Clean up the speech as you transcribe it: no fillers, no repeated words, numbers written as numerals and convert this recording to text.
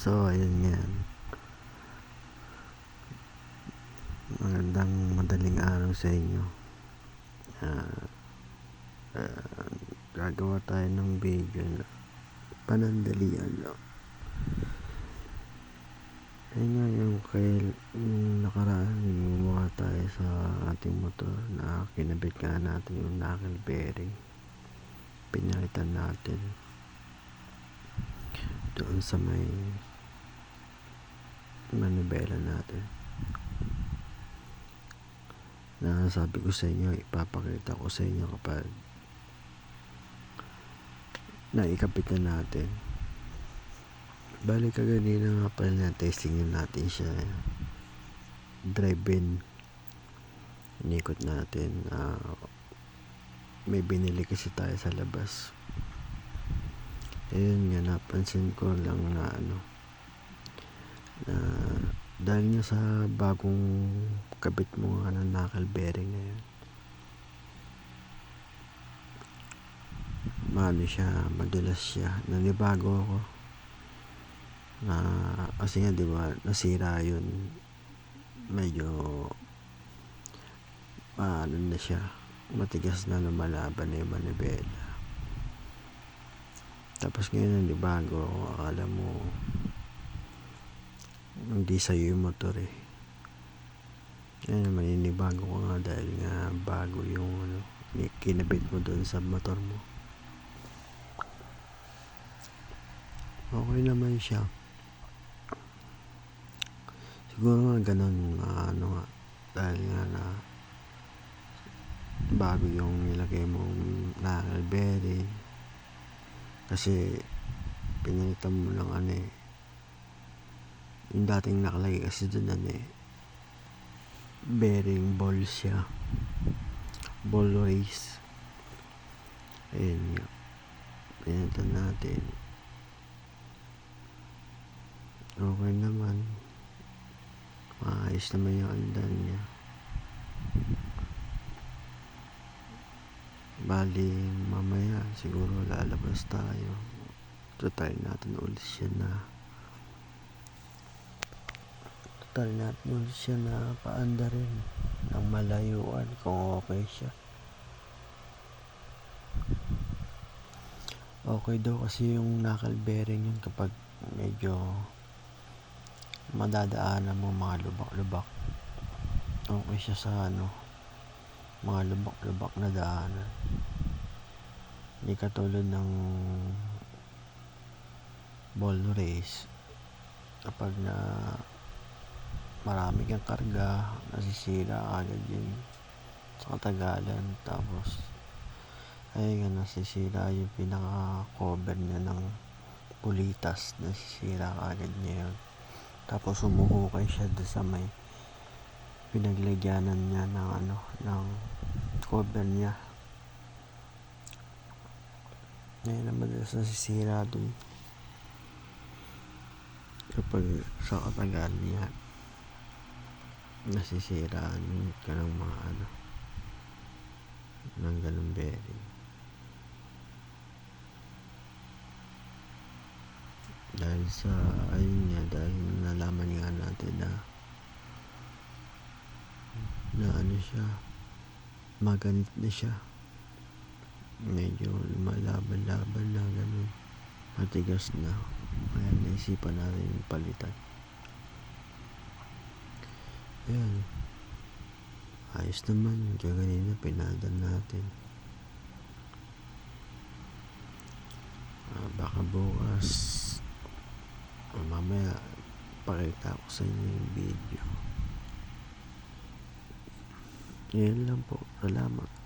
So, ayun nga. Magandang madaling araw sa inyo. Ah, Gagawa tayo ng video na panandalian lang. Ayun nga yung nakaraan, gumawa tayo sa ating motor na kinabit nga natin yung knuckle bearing. Pinalitan natin doon sa may manibela natin. Na sabi ko sa inyo, ipapakita ko sa inyo kapag naikabit na natin. Balik kaganina nga pala na testing natin siya. Drive-in. Inikot natin. May binili kasi tayo sa labas. Ayun nga, napansin ko lang na dahil nga sa bagong kabit mo nga ng knuckle bearing na yun, madulas siya. Nanibago ako kasi nga diba nasira yun, medyo na siya, matigas na, lumalaban na yung manibela. Tapos ngayon nanibago ako, akala mo hindi sa'yo yung motor Ngayon maninibago ko nga dahil nga bago yung kinabit mo doon sa motor mo. Okay naman siya. Siguro nga ganun, nga, dahil nga na bago yung nilagay mong knuckle bearing. Kasi pinalitan mo lang yung dating nakalagay kasi doon bearing ball siya, ball race. Ayun nga, pinalitan natin. Okay naman, maayos naman yung andan niya. Bali mamaya siguro lalabas tayo, try natin ulit siya na paanda rin ng malayuan kung okay siya. Okay daw kasi yung knuckle bearing yun kapag medyo madadaanan mo mga lubak-lubak. Okay siya sa mga lubak-lubak na daanan. Hindi katulad ng ball race, kapag marami kang karga, nasisira agad yun sa katagalan. Tapos nasisira yung pinaka cover niya ng pulitas, nasisira agad niya yun. Tapos humuhukay siya doon sa may pinaglagyanan niya ng cover niya. Ngayon naman nasisira doon kapag sa katagalan niya, nasisiraan ka ng mga ng ganung bearing. Dahil dahil nalaman nga natin na siya, maganit na siya, medyo lumalaban-laban na ganun, matigas na. Kaya naisipan natin palitan. Ayan, ayos naman. Kanina pinadan natin. Baka bukas mamaya pakita ko sa inyo yung video. Yan lang po, salamat.